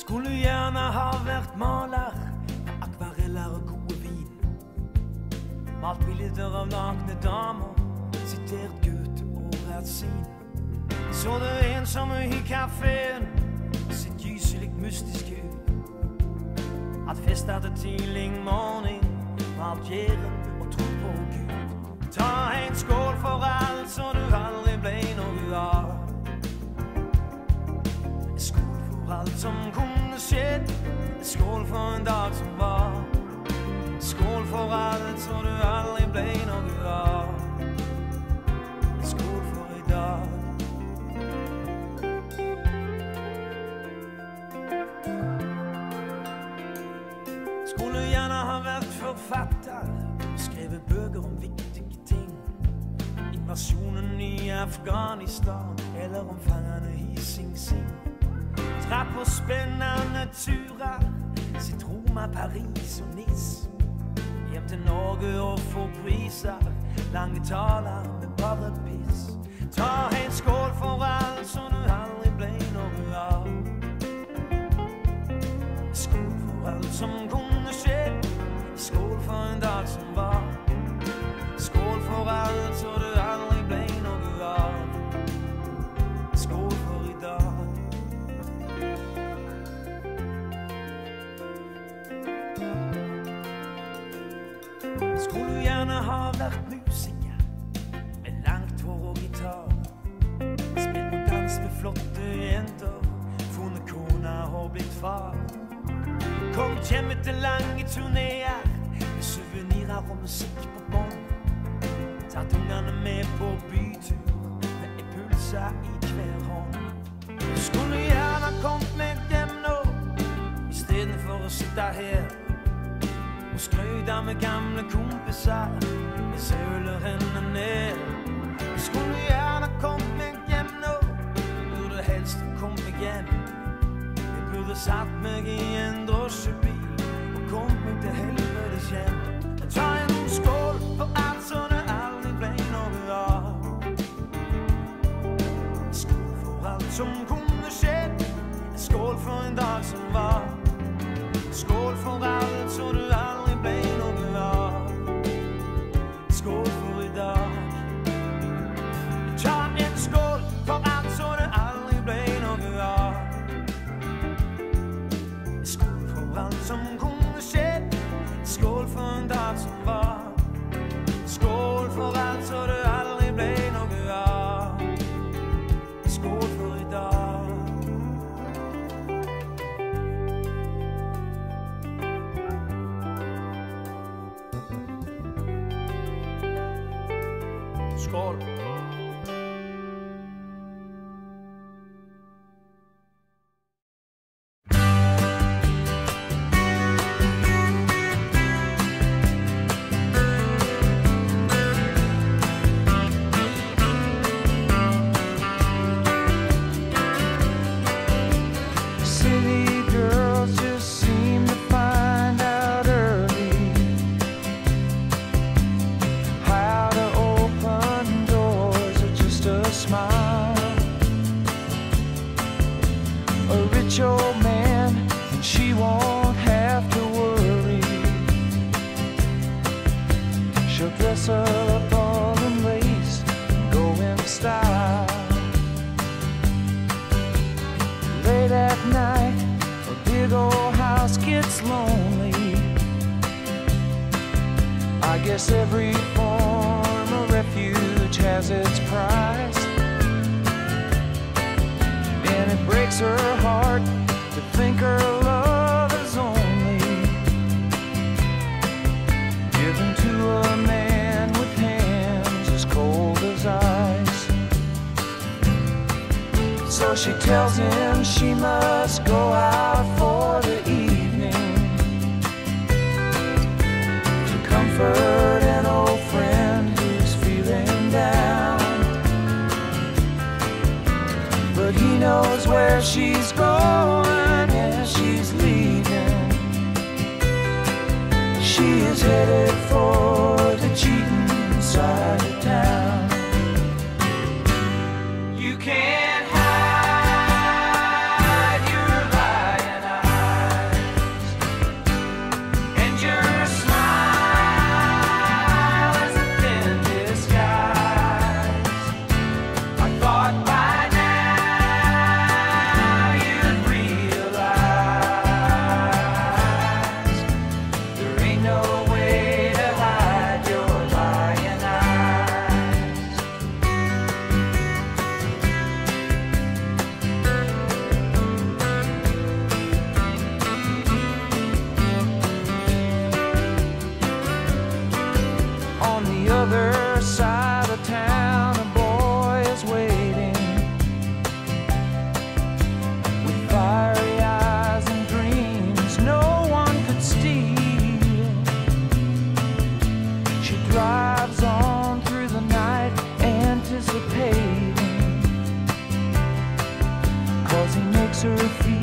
Skulle gjerne ha vært maler, akvareller og gode vin. Malt bilder av nakne damer, sitert Goethe og Racine. Så det ensomme i kaféen, sitt gyselig mystisk ut. At fest er det tidlig morgen, malt gjeren og tro på Gud. Ta en skål for alt, så du aldri ble noe av. Skål for alt som kunne skjedd, skål for en dag som var. Skål for alt, så du aldri ble noe av. Skål for i dag. Skulle gjerne ha vært forfatter, skrevet bøker om viktige ting. Invasjonen i Afghanistan, eller om fangene i Sing Sing. Dratt på spennende turer, sitt Roma, Paris og Nice. Hjem til Norge og få priser, lange taler med bare piss. Ta en skål for alt, så du aldri ble noe av. Skål for alt som kunne skjedd, skål for en dag som var. Skål for alt, så du aldri ble noe av. Skål for i dag. Skulle gjerne ha vært musiker, med langt hår og gitar. Spilt på dans med flotte jenter, funnet kona og blitt far. Kom hjem etter lange turnéer, med souvenirer og musikk på bånd. Tatt ungene med på bytur, med en pulsa i hver hånd. Du skulle gjerne kommet meg hjem nå, i stedet for å sitte her og skrøyde med gamle kompiser, med søler henne ned. Du skulle gjerne kommet meg hjem nå, burde helst kommet meg hjem. Jeg burde satt meg i en drosjebil og kommet meg til helvetes hjem. Ta en skål for alt så det aldri ble noe av. Skål for alt som kunne skjedd, skål for en dag som var. Skål for alt så du aldri ble noe av. Skål for i dag. Ta en skål for alt så det aldri ble noe av. Skål for alt som kunne skjedd, skål for en dag som var. Skål for alt så det aldri ble noe av. Skål for i dag. Skål. Every form of refuge has its price, and it breaks her heart to think her love is only given to a man with hands as cold as ice. So she tells him she must go out for the evening to comfort an old friend who's feeling down. But he knows where she's going as she's leaving. She is headed for the cheating side of town. You can't hide your lying eyes. her feet.